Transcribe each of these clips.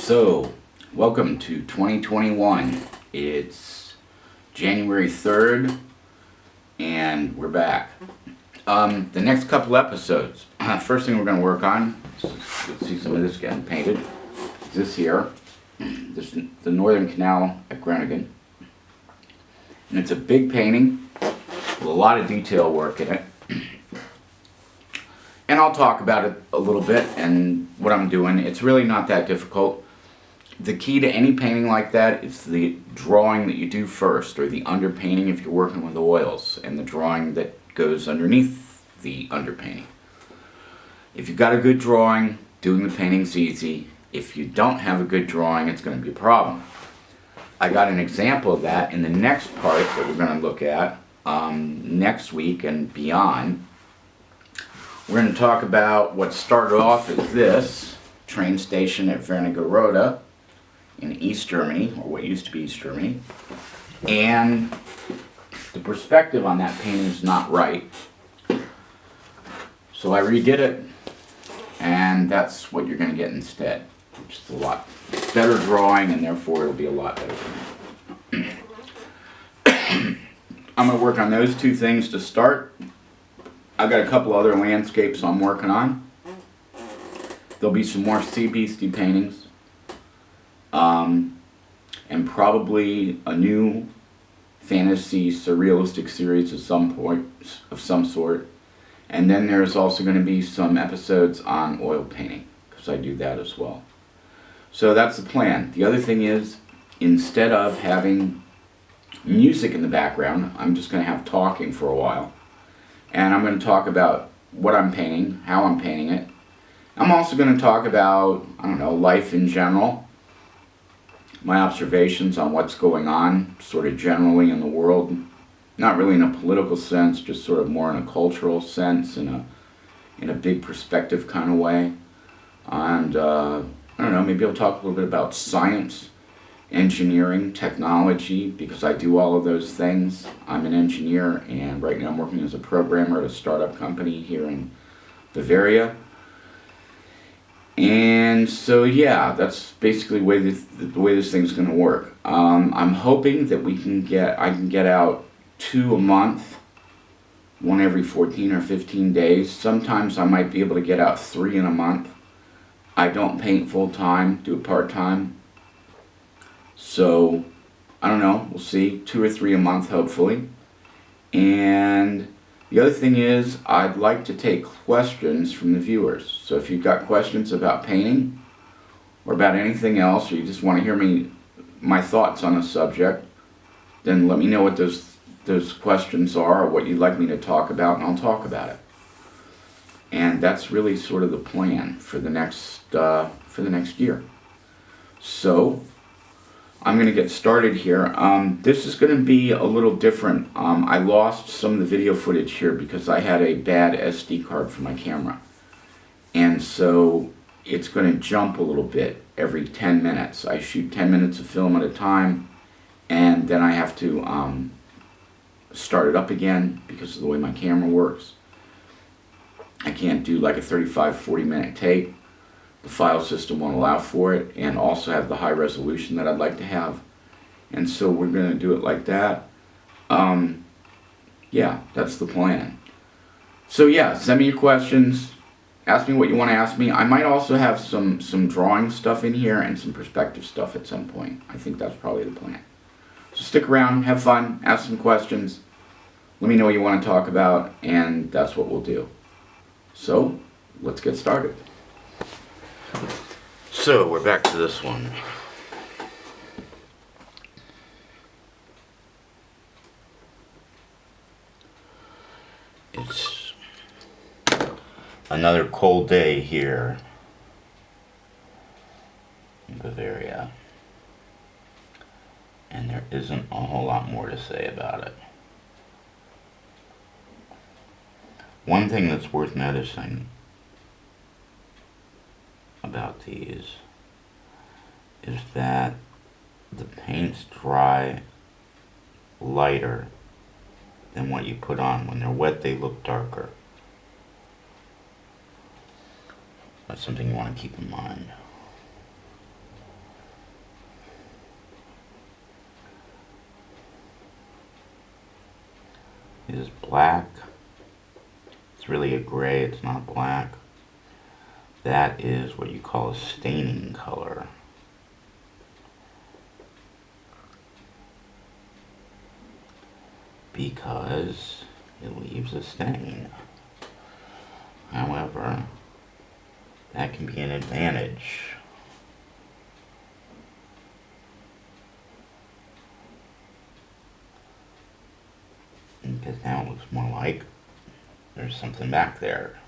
So, welcome to 2021. It's January 3rd, and we're back. The next couple episodes, first thing we're going to work on, let's see some of this getting painted, is this here. This is the Northern Canal at Groningen. And it's a big painting with a lot of detail work in it. And I'll talk about it a little bit and what I'm doing. It's really not that difficult. The key to any painting like that is the drawing that you do first, or the underpainting if you're working with oils, and the drawing that goes underneath the underpainting. If you've got a good drawing, doing the painting's easy. If you don't have a good drawing, it's going to be a problem. I got an example of that in the next part that we're going to look at next week and beyond. We're going to talk about what started off as this train station at Wernigerode in East Germany, or what used to be East Germany, and the perspective on that painting is not right. So I redid it, and that's what you're going to get instead, which is a lot better drawing, and therefore it'll be a lot better for me. I'm going to work on those two things to start. I've got a couple other landscapes I'm working on. There'll be some more sea beastie paintings. And probably a new fantasy surrealistic series of some sort. And then there's also going to be some episodes on oil painting, because I do that as well. So that's the plan. The other thing is, instead of having music in the background, I'm just going to have talking for a while. And I'm going to talk about what I'm painting, how I'm painting it. I'm also going to talk about, life in general. My observations on what's going on sort of generally in the world, not really in a political sense, just sort of more in a cultural sense, in a big perspective kind of way. And maybe I'll talk a little bit about science, engineering, technology, because I do all of those things. I'm an engineer, and right now I'm working as a programmer at a startup company here in Bavaria. And so, yeah, that's basically the way this thing's going to work. I'm hoping that I can get out 2 a month, one every 14 or 15 days. Sometimes I might be able to get out 3 in a month. I don't paint full time, do it part time. So, I don't know, we'll see, 2 or 3 a month hopefully. And the other thing is, I'd like to take questions from the viewers. So if you've got questions about painting, or about anything else, or you just want to hear my thoughts on a subject, then let me know what those questions are, or what you'd like me to talk about, and I'll talk about it. And that's really sort of the plan for the next year. So I'm going to get started here. This is going to be a little different. I lost some of the video footage here because I had a bad SD card for my camera. And so it's going to jump a little bit every 10 minutes. I shoot 10 minutes of film at a time, and then I have to start it up again because of the way my camera works. I can't do like a 35-40 minute take. The file system won't allow for it, and also have the high resolution that I'd like to have. And so we're going to do it like that. Yeah, that's the plan. So yeah, send me your questions. Ask me what you want to ask me. I might also have some drawing stuff in here and some perspective stuff at some point. I think that's probably the plan. So stick around, have fun, ask some questions. Let me know what you want to talk about, and that's what we'll do. So, let's get started. So, we're back to this one. It's another cold day here in Bavaria, and there isn't a whole lot more to say about it. One thing that's worth noticing about these is that the paints dry lighter than what you put on. When they're wet, they look darker. That's something you want to keep in mind. is black. It's really a gray, it's not black. That is what you call a staining color. Because it leaves a stain. However, that can be an advantage. Because now it looks more like there's something back there.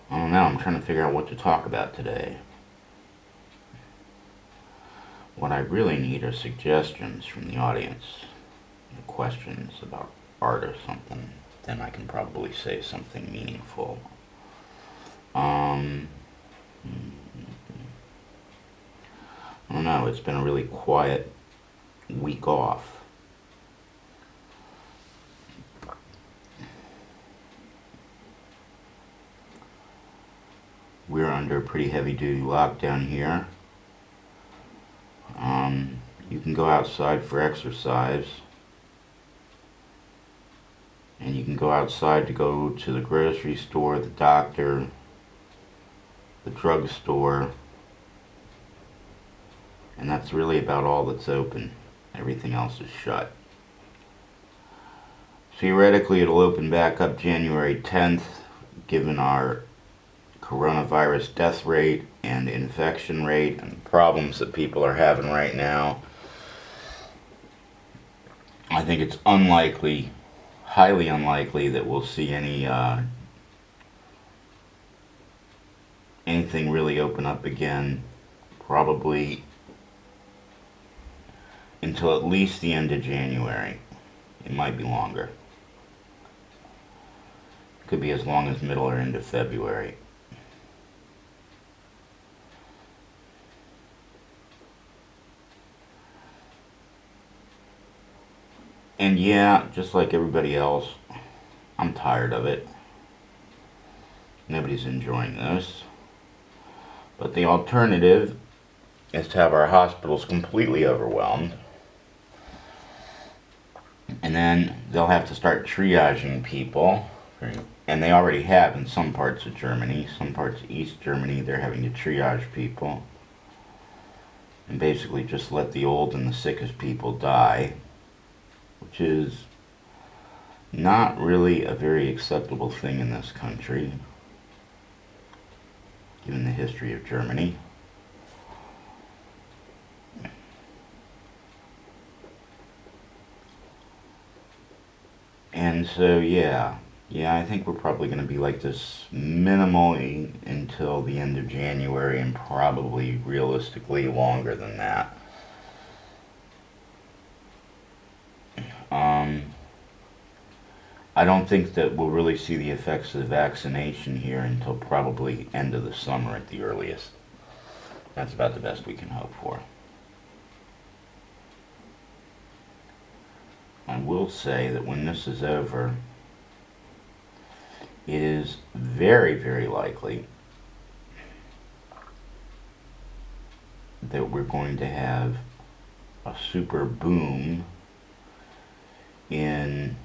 I don't know, I'm trying to figure out what to talk about today. What I really need are suggestions from the audience, questions about art or something. Then I can probably say something meaningful. I don't know, it's been a really quiet week off. We're under a pretty heavy-duty lockdown here. You can go outside for exercise. And you can go outside to go to the grocery store, the doctor, the drugstore. And that's really about all that's open. Everything else is shut. Theoretically, it'll open back up January 10th, given our coronavirus death rate and infection rate and problems that people are having right now. I think it's unlikely, highly unlikely, that we'll see anything really open up again, probably until at least the end of January. It might be longer. It could be as long as middle or end of February. And yeah, just like everybody else, I'm tired of it. Nobody's enjoying this. But the alternative is to have our hospitals completely overwhelmed. And then they'll have to start triaging people. And they already have in some parts of Germany. Some parts of East Germany, they're having to triage people. And basically just let the old and the sickest people die. Which is not really a very acceptable thing in this country, given the history of Germany. And so, yeah, I think we're probably going to be like this minimally until the end of January, and probably realistically longer than that. I don't think that we'll really see the effects of the vaccination here until probably end of the summer at the earliest. That's about the best we can hope for. I will say that when this is over, it is very, very likely that we're going to have a super boom in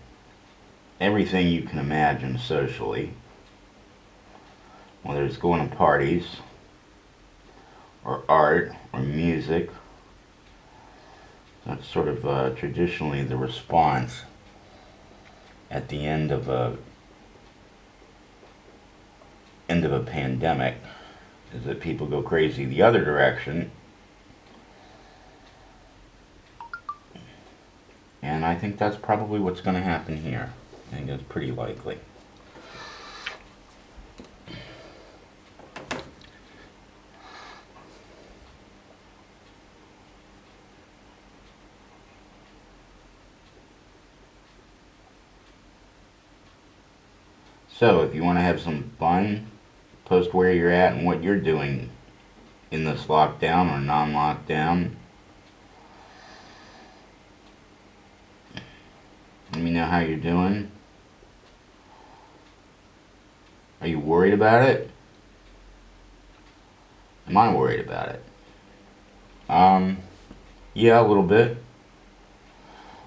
everything you can imagine socially, whether it's going to parties, or art, or music. That's sort of traditionally the response at the end of a pandemic, is that people go crazy the other direction. And I think that's probably what's going to happen here. I think it's pretty likely. So, if you want to have some fun, post where you're at and what you're doing in this lockdown or non-lockdown. Let me know how you're doing. Are you worried about it? Am I worried about it? Yeah, a little bit.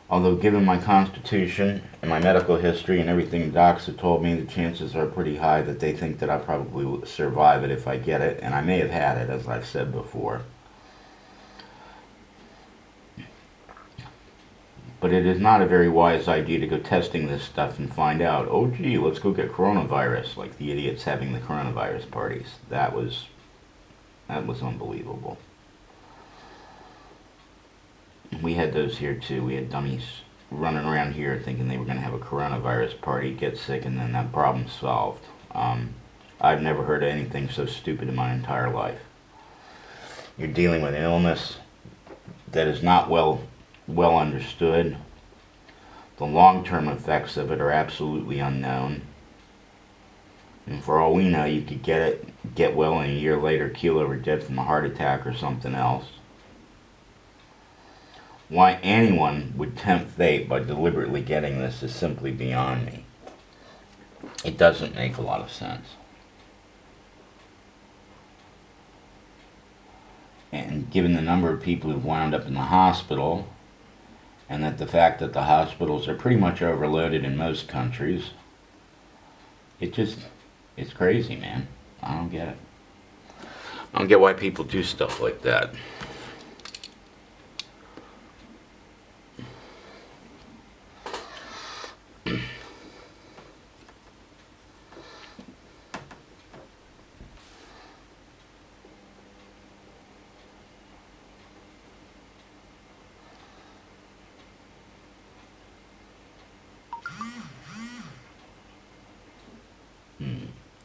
Although given my constitution and my medical history and everything the docs have told me, the chances are pretty high that they think that I probably will survive it if I get it, and I may have had it, as I've said before. But it is not a very wise idea to go testing this stuff and find out, oh gee, let's go get coronavirus, like the idiots having the coronavirus parties. That was unbelievable. We had those here too. We had dummies running around here thinking they were going to have a coronavirus party, get sick, and then that problem's solved. I've never heard of anything so stupid in my entire life. You're dealing with an illness that is not well understood. The long-term effects of it are absolutely unknown. And for all we know, you could get well, and a year later keel over dead from a heart attack or something else. Why anyone would tempt fate by deliberately getting this is simply beyond me. It doesn't make a lot of sense. And given the number of people who've wound up in the hospital, and that the fact that the hospitals are pretty much overloaded in most countries, it's crazy, man. I don't get it. I don't get why people do stuff like that.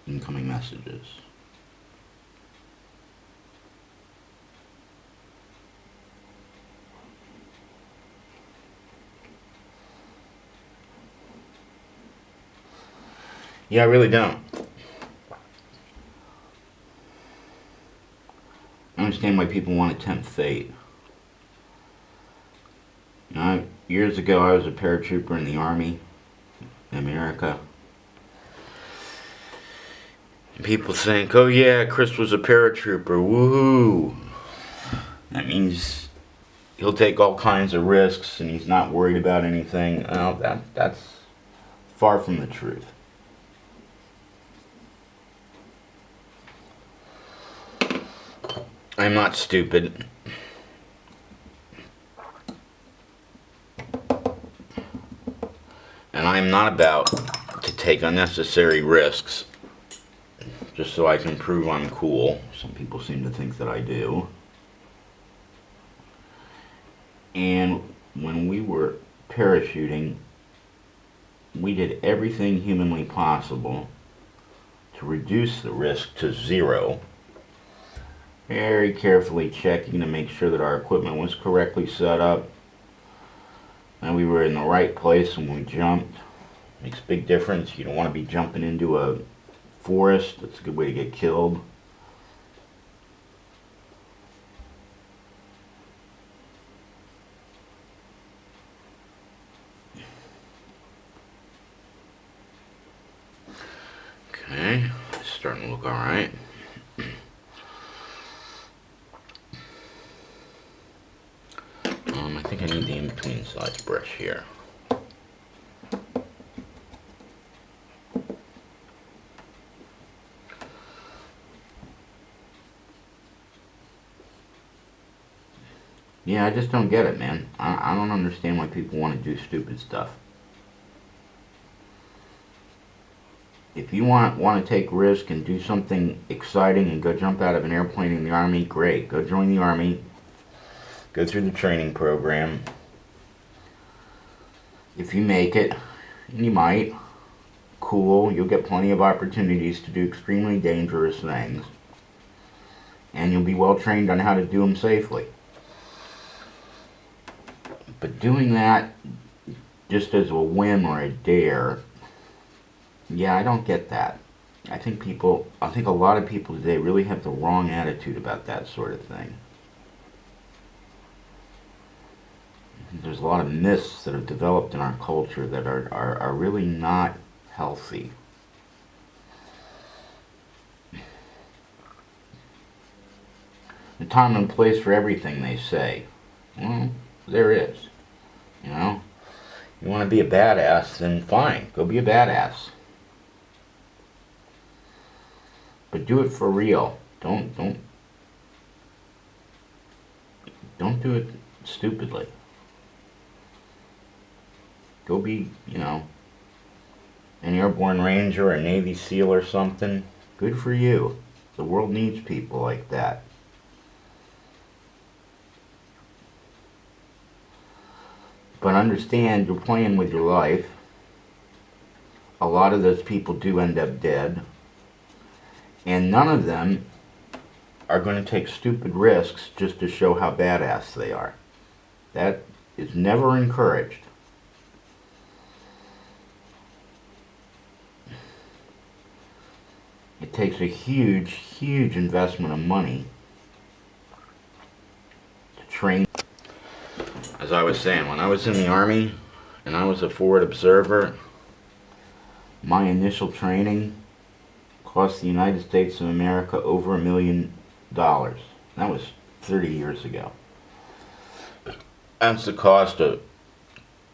Incoming messages. Yeah, I really don't. I understand why people want to tempt fate. Years ago, I was a paratrooper in the Army in America. And people think, oh yeah, Chris was a paratrooper, woohoo! That means he'll take all kinds of risks and he's not worried about anything. Well, that's far from the truth. I'm not stupid. And I'm not about to take unnecessary risks just so I can prove I'm cool. Some people seem to think that I do. And when we were parachuting, we did everything humanly possible to reduce the risk to zero. Very carefully checking to make sure that our equipment was correctly set up and we were in the right place when we jumped. Makes a big difference. You don't want to be jumping into a forest. That's a good way to get killed. Okay, it's starting to look alright. I think I need the in-between size brush here. Yeah, I just don't get it, man. I don't understand why people want to do stupid stuff. If you want to take risk and do something exciting and go jump out of an airplane in the Army, great. Go join the Army. Go through the training program. If you make it, and you might, cool, you'll get plenty of opportunities to do extremely dangerous things. And you'll be well trained on how to do them safely. But doing that just as a whim or a dare, yeah, I don't get that. I think a lot of people today really have the wrong attitude about that sort of thing. There's a lot of myths that have developed in our culture that are really not healthy. time and place for everything they say. Well, there is. You know? You want to be a badass, then fine, go be a badass. But do it for real. Don't do it stupidly. Go be, you know, an airborne ranger, a Navy SEAL or something. Good for you. The world needs people like that. But understand, you're playing with your life. A lot of those people do end up dead. And none of them are going to take stupid risks just to show how badass they are. That is never encouraged. It takes a huge, huge investment of money to train. As I was saying, when I was in the Army and I was a forward observer, my initial training cost the United States of America over $1 million. That was 30 years ago. That's the cost of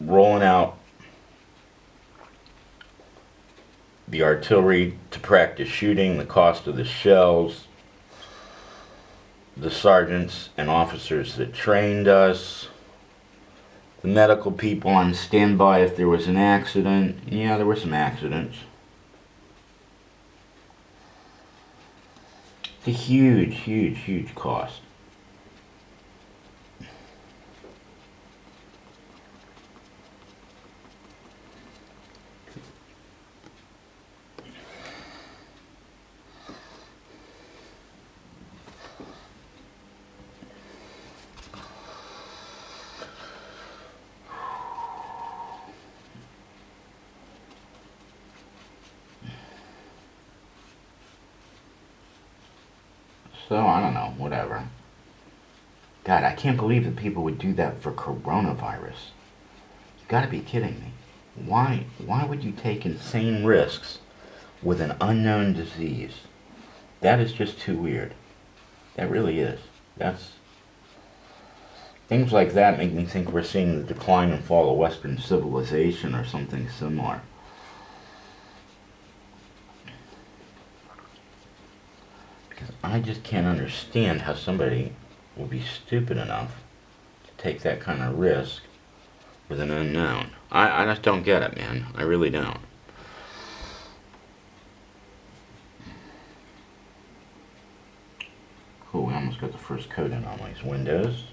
rolling out the artillery to practice shooting, the cost of the shells, the sergeants and officers that trained us, the medical people on standby if there was an accident. Yeah, there were some accidents. It's a huge, huge, huge cost. So, I don't know, whatever. God, I can't believe that people would do that for coronavirus. You gotta be kidding me. Why would you take insane risks with an unknown disease? That is just too weird. That really is. Things like that make me think we're seeing the decline and fall of Western civilization or something similar. I just can't understand how somebody will be stupid enough to take that kind of risk with an unknown. I just don't get it, man. I really don't. Cool, we almost got the first coat in on these windows.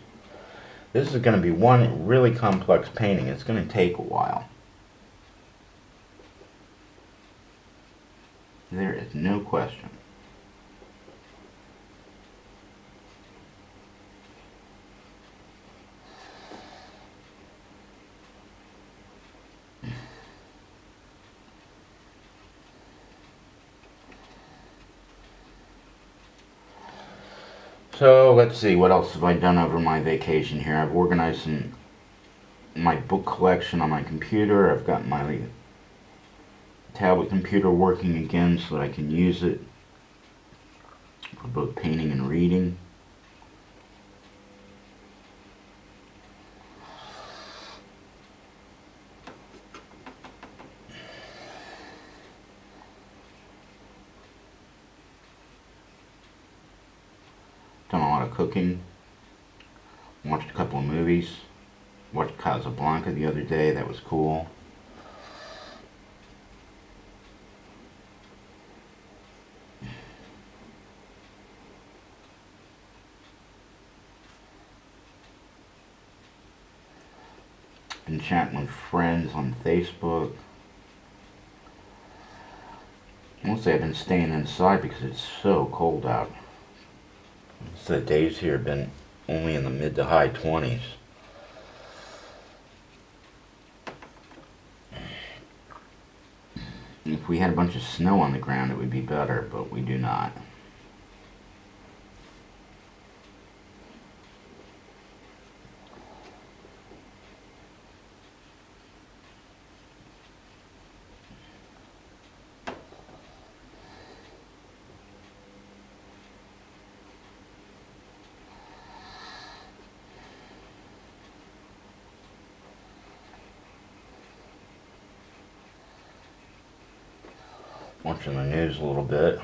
This is going to be one really complex painting. It's going to take a while. There is no question. So let's see, what else have I done over my vacation here? I've organized my book collection on my computer. I've got my tablet computer working again so that I can use it for both painting and reading. Done a lot of cooking. Watched a couple of movies. Watched Casablanca the other day. That was cool. Been chatting with friends on Facebook. Mostly I've been staying inside because it's so cold out. So the days here have been only in the mid to high 20s. If we had a bunch of snow on the ground, it would be better, but we do not. watching the news a little bit.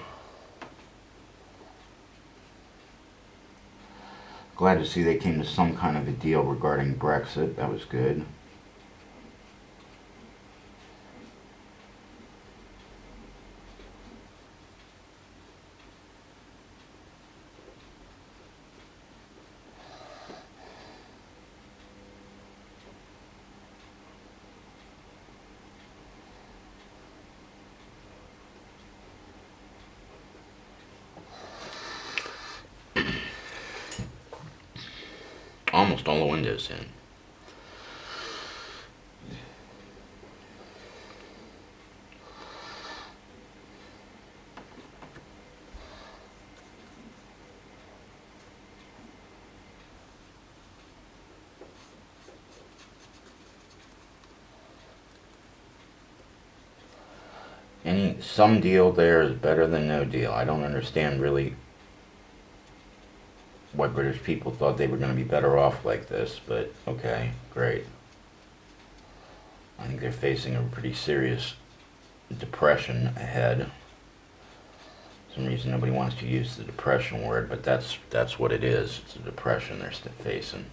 Glad to see they came to some kind of a deal regarding Brexit. That was good. Almost all the windows in. Some deal there is better than no deal. I don't understand really why British people thought they were going to be better off like this, but okay, great. I think they're facing a pretty serious depression ahead. For some reason nobody wants to use the depression word, but that's what it is. It's a depression they're still facing.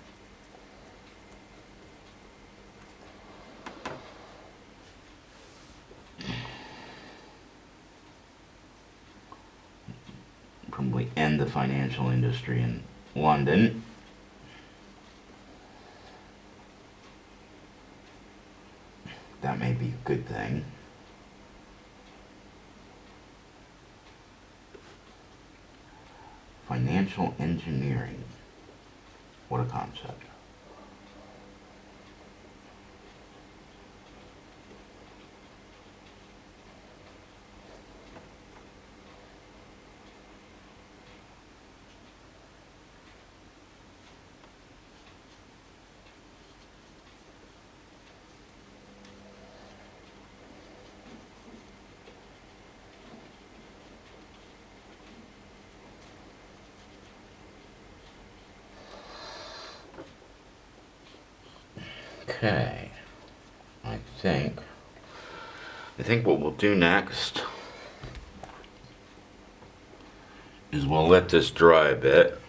Probably end the financial industry in London. That may be a good thing. Financial engineering. What a concept. Okay, I think what we'll do next is we'll let this dry a bit,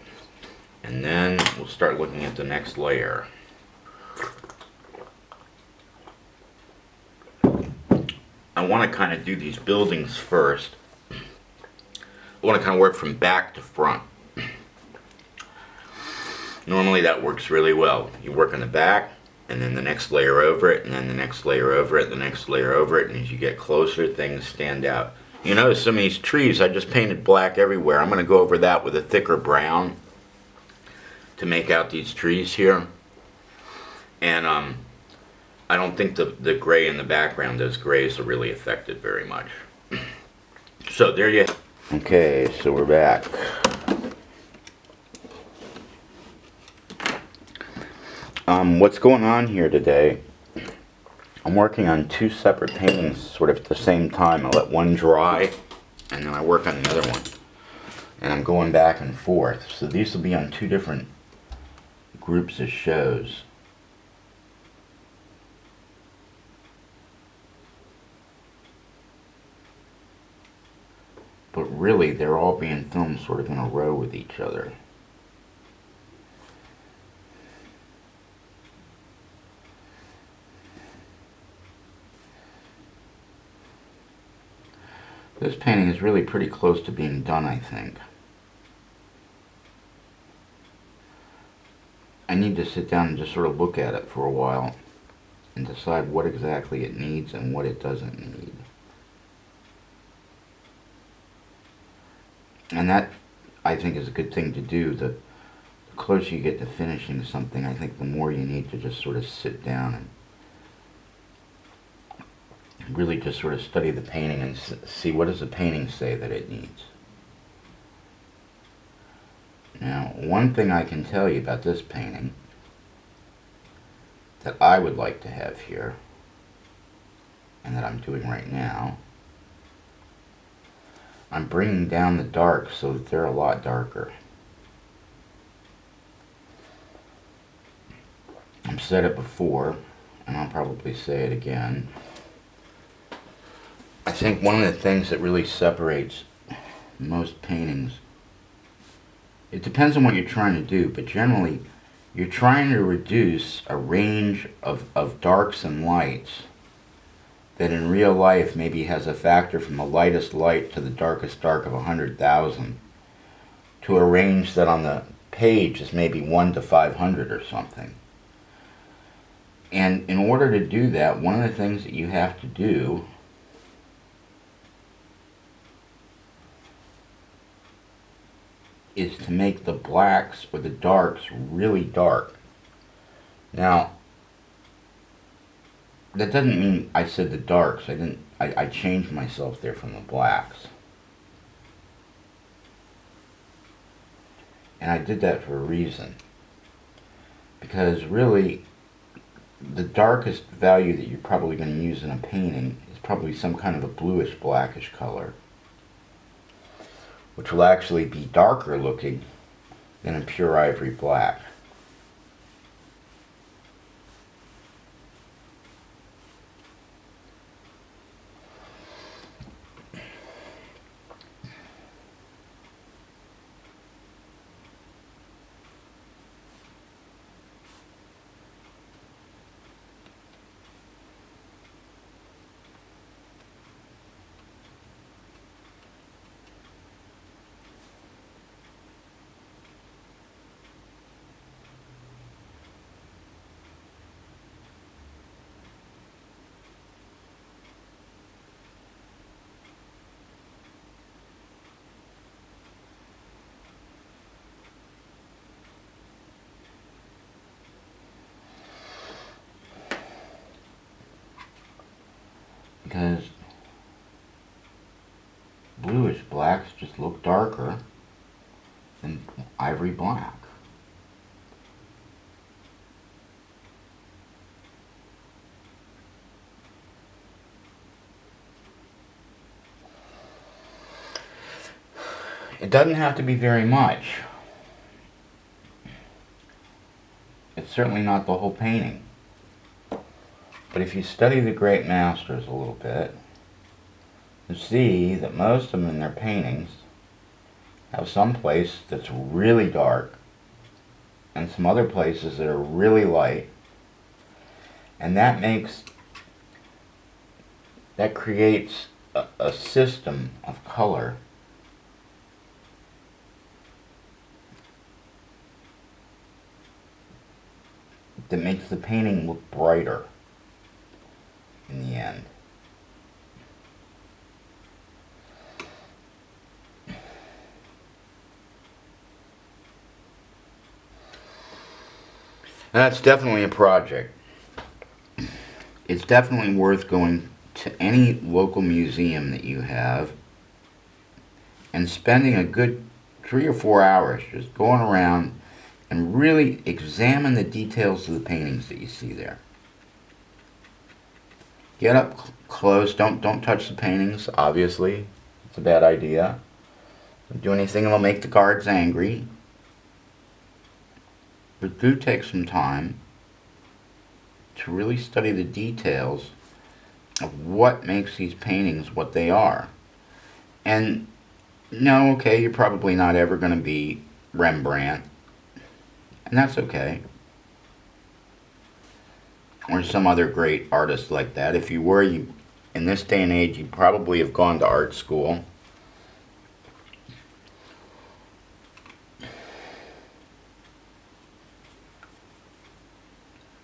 and then we'll start looking at the next layer. I want to kind of do these buildings first. I want to kind of work from back to front. Normally that works really well. You work on the back, and then the next layer over it, and then the next layer over it, the next layer over it, and as you get closer, things stand out. You notice some of these trees, I just painted black everywhere. I'm going to go over that with a thicker brown to make out these trees here. And I don't think the gray in the background, those grays are really affected very much. So there you go. Okay, so we're back. What's going on here today, I'm working on two separate paintings sort of at the same time. I let one dry and then I work on the other one. And I'm going back and forth. So these will be on two different groups of shows. But really they're all being filmed sort of in a row with each other. This painting is really pretty close to being done, I think. I need to sit down and just sort of look at it for a while and decide what exactly it needs and what it doesn't need. And that, I think, is a good thing to do. The closer you get to finishing something, I think the more you need to just sort of sit down and really just sort of study the painting and see what does the painting say that it needs. Now, one thing I can tell you about this painting that I would like to have here, and that I'm doing right now, I'm bringing down the dark so that they're a lot darker. I've said it before, and I'll probably say it again. I think one of the things that really separates most paintings, it depends on what you're trying to do, but generally you're trying to reduce a range of darks and lights that in real life maybe has a factor from the lightest light to the darkest dark of 100,000 to a range that on the page is maybe 1 to 500 or something. And in order to do that, one of the things that you have to do is to make the blacks or the darks really dark. Now, that doesn't mean I said the darks. I changed myself there from the blacks. And I did that for a reason. Because really, the darkest value that you're probably going to use in a painting is probably some kind of a bluish blackish color, which will actually be darker looking than a pure ivory black. Because bluish blacks just look darker than ivory black. It doesn't have to be very much. It's certainly not the whole painting. But if you study the great masters a little bit, you see that most of them in their paintings have some place that's really dark and some other places that are really light. And that creates a system of color that makes the painting look brighter in the end. That's definitely a project. It's definitely worth going to any local museum that you have and spending a good 3 or 4 hours just going around and really examine the details of the paintings that you see there. Get up close. Don't touch the paintings, obviously. It's a bad idea. Don't do anything that'll make the guards angry. But do take some time to really study the details of what makes these paintings what they are. And no, okay, you're probably not ever going to be Rembrandt. And that's okay. Or some other great artist like that. If you were, in this day and age, you probably have gone to art school.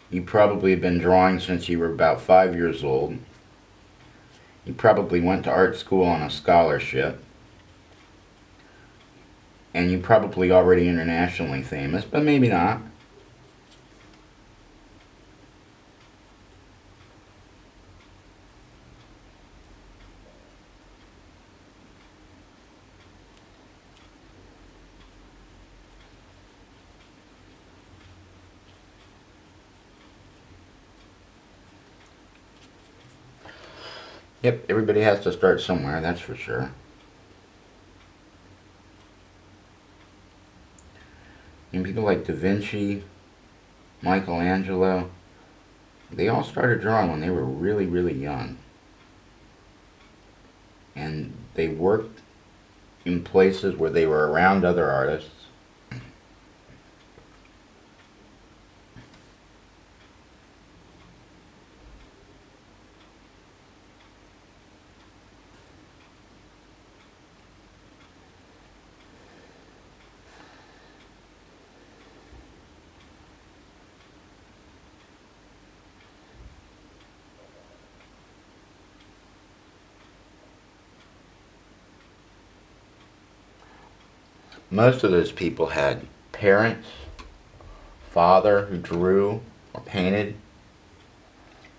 You probably have been drawing since you were about 5 years old. You probably went to art school on a scholarship. And you're probably already internationally famous, but maybe not. Yep, everybody has to start somewhere, that's for sure. And people like Da Vinci, Michelangelo, they all started drawing when they were really, really young. and they worked in places where they were around other artists. Most of those people had parents, father who drew or painted,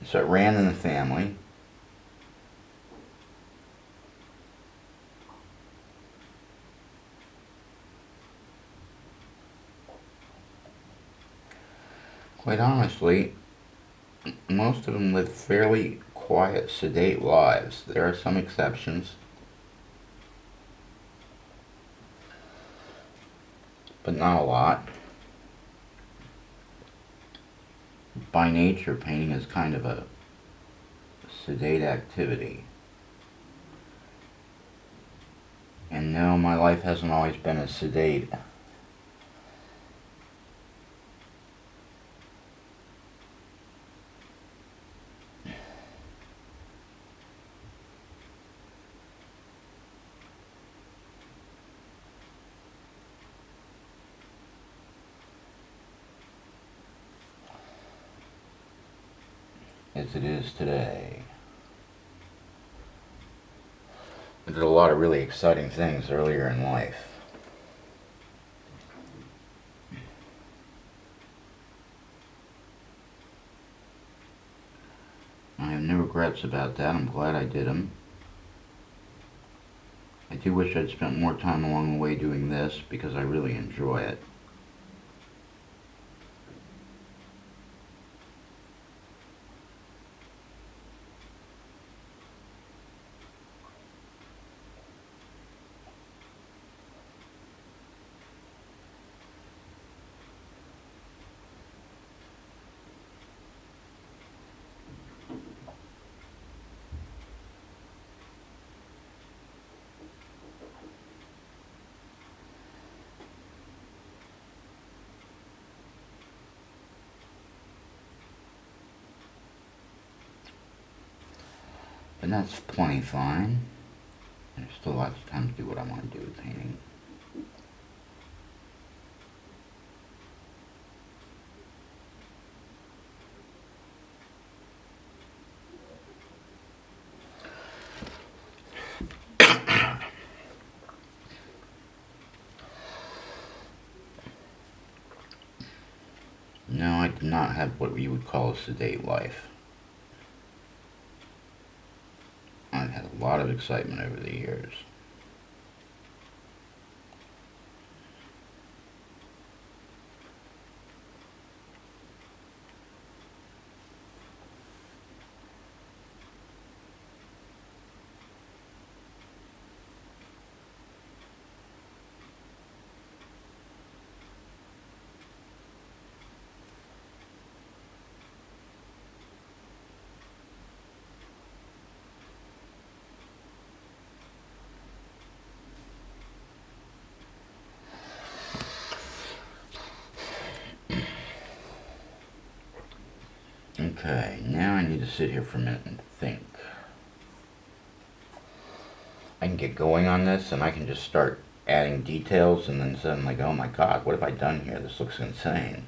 so it ran in the family. Quite honestly, most of them lived fairly quiet, sedate lives. There are some exceptions, but not a lot. By nature, painting is kind of a sedate activity. And no, my life hasn't always been as sedate. As it is today. I did a lot of really exciting things earlier in life. I have no regrets about that. I'm glad I did them. I do wish I'd spent more time along the way doing this because I really enjoy it. But that's plenty fine. There's still lots of time to do what I want to do with painting. No, I did not have what you would call a sedate life. I've had a lot of excitement over the years. Okay, now I need to sit here for a minute and think. I can get going on this and I can just start adding details and then suddenly go, oh my god, what have I done here? This looks insane.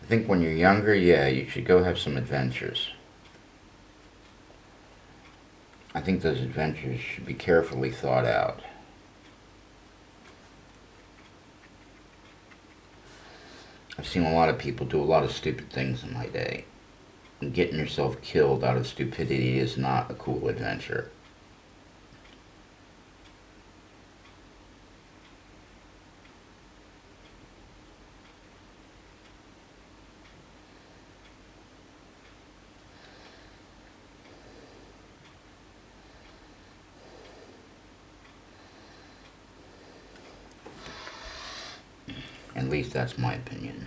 I think when you're younger, yeah, you should go have some adventures. I think those adventures should be carefully thought out. I've seen a lot of people do a lot of stupid things in my day. And getting yourself killed out of stupidity is not a cool adventure. At least that's my opinion.